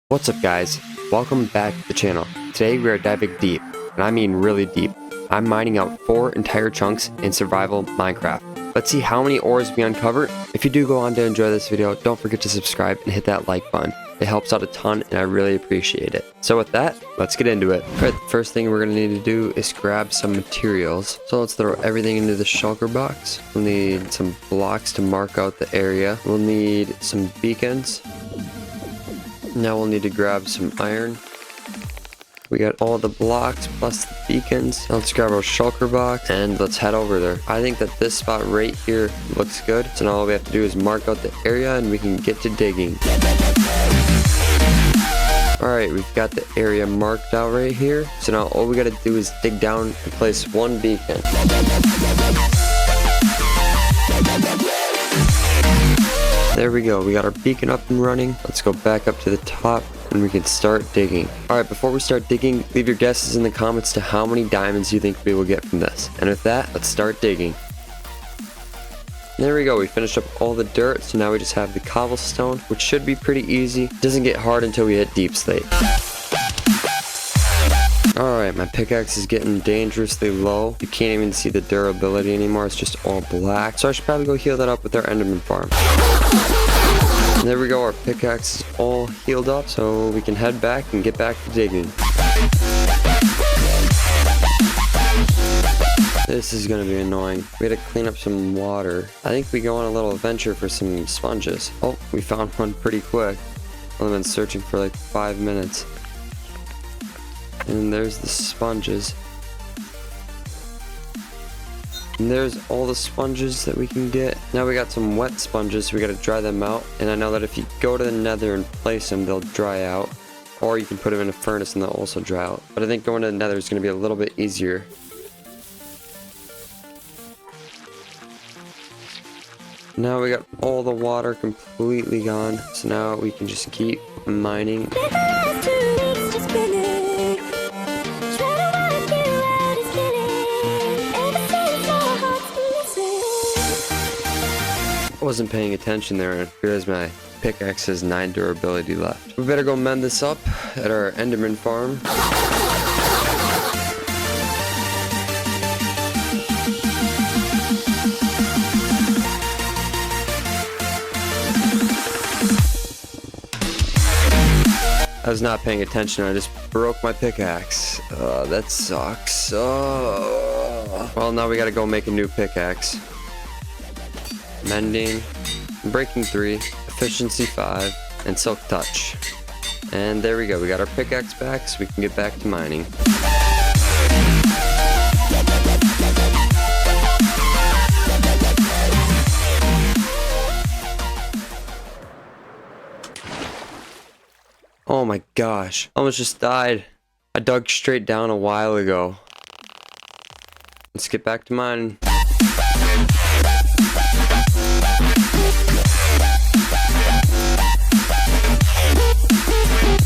What's up guys, welcome back to the channel. Today we are diving deep, and I mean really deep. I'm mining out 4 entire chunks in survival Minecraft. Let's see how many ores we uncover. If you do go on to enjoy this video, don't forget to subscribe and hit that like button. It helps out a ton and I really appreciate it. So with that, let's get into it. Alright, the first thing we're going to need to do is grab some materials. So let's throw everything into the shulker box. We'll need some blocks to mark out the area. We'll need some beacons. Now we'll need to grab some iron. We got all the blocks plus the beacons. Now let's grab our shulker box and let's head over there. I think that this spot right here looks good. So now all we have to do is mark out the area and we can get to digging. Alright, we've got the area marked out right here. So now all we gotta do is dig down and place 1 beacon. There we go, we got our beacon up and running. Let's go back up to the top and we can start digging. Alright, before we start digging, leave your guesses in the comments to how many diamonds you think we will get from this. And with that, let's start digging. There we go, we finished up all the dirt, so now we just have the cobblestone, which should be pretty easy. It doesn't get hard until we hit deep slate. Alright, my pickaxe is getting dangerously low. You can't even see the durability anymore, it's just all black. So I should probably go heal that up with our enderman farm. There we go, our pickaxe is all healed up, so we can head back and get back to digging. This is gonna be annoying. We gotta clean up some water. I think we go on a little adventure for some sponges. Oh, we found one pretty quick. I've been searching for like 5 minutes. And there's the sponges. And there's all the sponges that we can get. Now we got some wet sponges, so we gotta dry them out. And I know that if you go to the nether and place them, they'll dry out. Or you can put them in a furnace and they'll also dry out. But I think going to the nether is gonna be a little bit easier. Now we got all the water completely gone. So now we can just keep mining. Wasn't paying attention there, and here's my pickaxe has 9 durability left. We better go mend this up at our enderman farm. I was not paying attention, I just broke my pickaxe. That sucks. Oh. Well, now we gotta go make a new pickaxe. Mending, breaking 3, efficiency 5, and silk touch. And there we go, we got our pickaxe back so we can get back to mining. Oh my gosh, almost just died. I dug straight down a while ago. Let's get back to mining.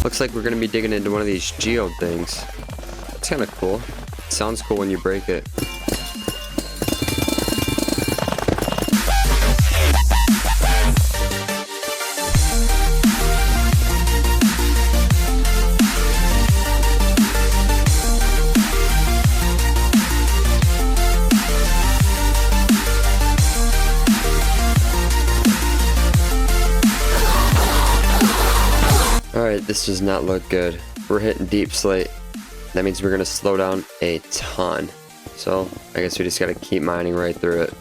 Looks like we're gonna be digging into one of these geode things. It's kind of cool. It sounds cool when you break it. Alright, this does not look good. We're hitting deep slate. That means we're gonna slow down a ton. So, I guess we just gotta keep mining right through it.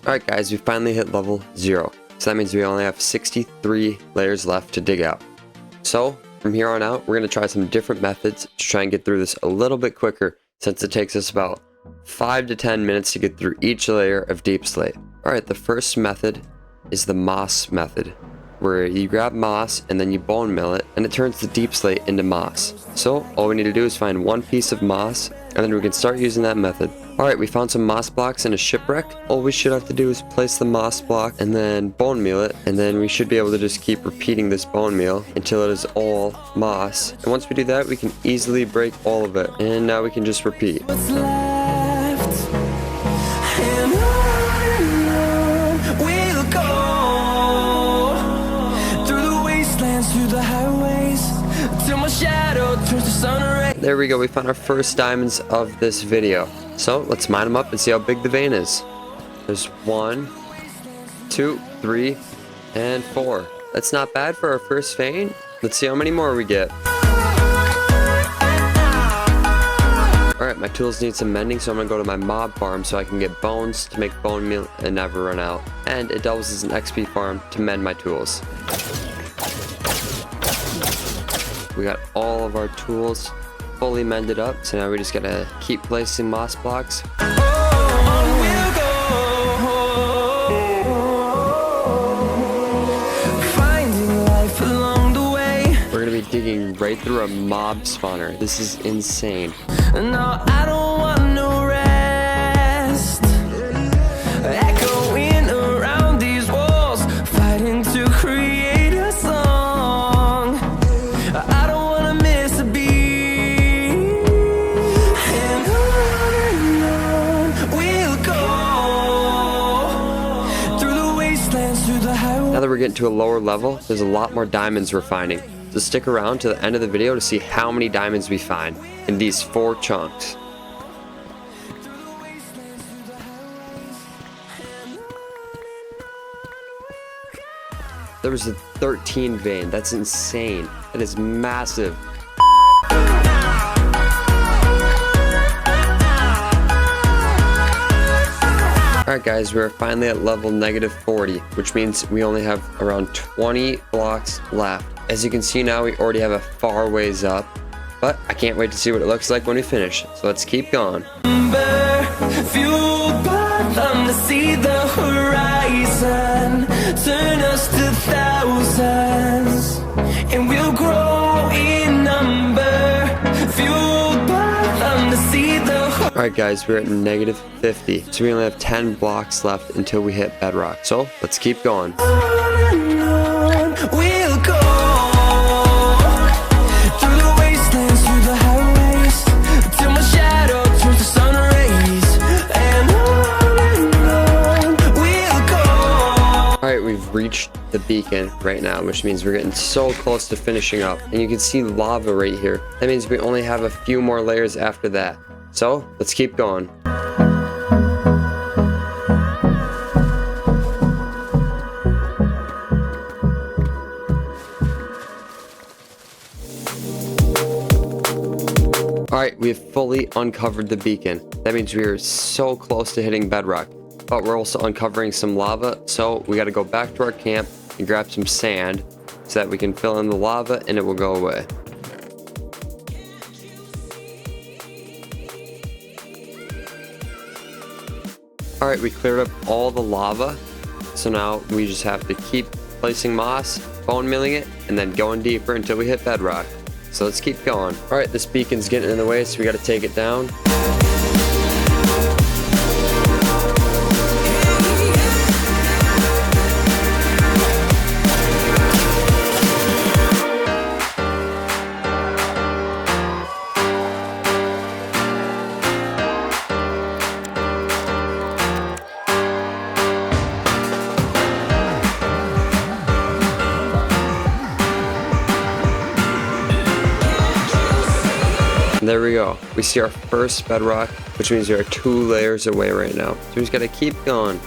Alright guys, we finally hit level 0. So that means we only have 63 layers left to dig out. So, from here on out, we're gonna try some different methods to try and get through this a little bit quicker, since it takes us about 5 to 10 minutes to get through each layer of deep slate. Alright, the first method is the moss method, where you grab moss and then you bone mill it, and it turns the deep slate into moss. So, all we need to do is find 1 piece of moss, and then we can start using that method. Alright, we found some moss blocks in a shipwreck. All we should have to do is place the moss block and then bone meal it, and then we should be able to just keep repeating this bone meal until it is all moss. And once we do that, we can easily break all of it, and now we can just repeat. There we go, we found our first diamonds of this video. So let's mine them up and see how big the vein is. There's 1, 2, 3, and 4. That's not bad for our first vein. Let's see how many more we get. Alright, my tools need some mending, so I'm going to go to my mob farm so I can get bones to make bone meal and never run out. And it doubles as an XP farm to mend my tools. We got all of our tools fully mended up, so now we just gotta keep placing moss blocks. We're gonna be digging right through a mob spawner. This is insane. No, I don't want no rest. Echoing around these walls, fighting to create a song. I don't wanna miss a beat. And on we'll go through the wastelands, through the highway. Now that we're getting to a lower level, there's a lot more diamonds we're finding. So stick around to the end of the video to see how many diamonds we find in these 4 chunks. There was a 13 vein. That's insane. That is massive. Alright guys, we're finally at level -40, which means we only have around 20 blocks left. As you can see now, we already have a far ways up, but I can't wait to see what it looks like when we finish. So let's keep going. Fueled by them to see the horizon, turn us to thousands, and we'll grow in number. Fueled by them to see the Alright guys, we're at -50, so we only have 10 blocks left until we hit bedrock. So let's keep going. on we'll go through the wastelands, through the highways, till my shadow turns to sun rays. And on we'll go. Alright, we've reached the beacon right now, which means we're getting so close to finishing up. And you can see lava right here. That means we only have a few more layers after that. So let's keep going. Alright, we have fully uncovered the beacon. That means we are so close to hitting bedrock. But we're also uncovering some lava, so we gotta go back to our camp and grab some sand so that we can fill in the lava and it will go away. Alright, we cleared up all the lava, so now we just have to keep placing moss, bone milling it, and then going deeper until we hit bedrock. So let's keep going. Alright, this beacon's getting in the way, so we gotta take it down. And there we go. We see our first bedrock, which means we are 2 layers away right now. So we just gotta keep going.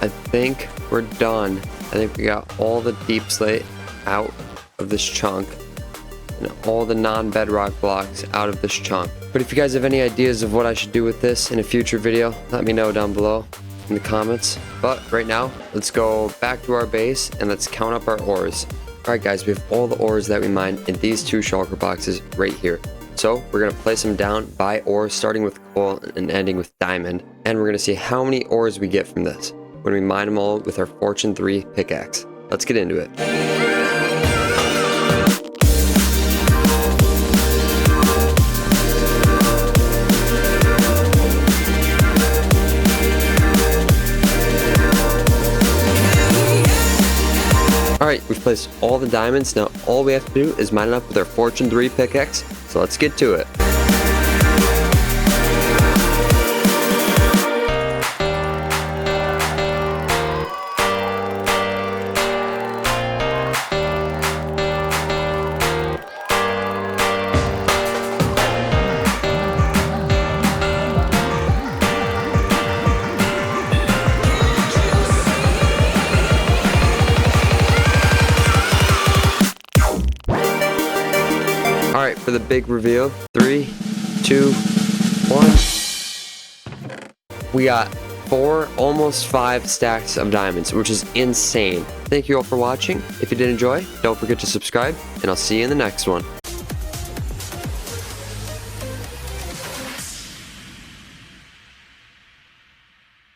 I think we're done. I think we got all the deep slate out of this chunk and all the non-bedrock blocks out of this chunk. But if you guys have any ideas of what I should do with this in a future video, let me know down below in the comments. But right now, let's go back to our base and let's count up our ores. Alright guys, we have all the ores that we mined in these 2 shulker boxes right here. So we're going to place them down by ore, starting with coal and ending with diamond. And we're going to see how many ores we get from this when we mine them all with our Fortune 3 pickaxe. Let's get into it. Alright, we've placed all the diamonds. Now all we have to do is mine it up with our Fortune 3 pickaxe. So let's get to it. for the big reveal. 3, 2, 1. We got 4, almost 5 stacks of diamonds, which is insane. Thank you all for watching. If you did enjoy, don't forget to subscribe, and I'll see you in the next one.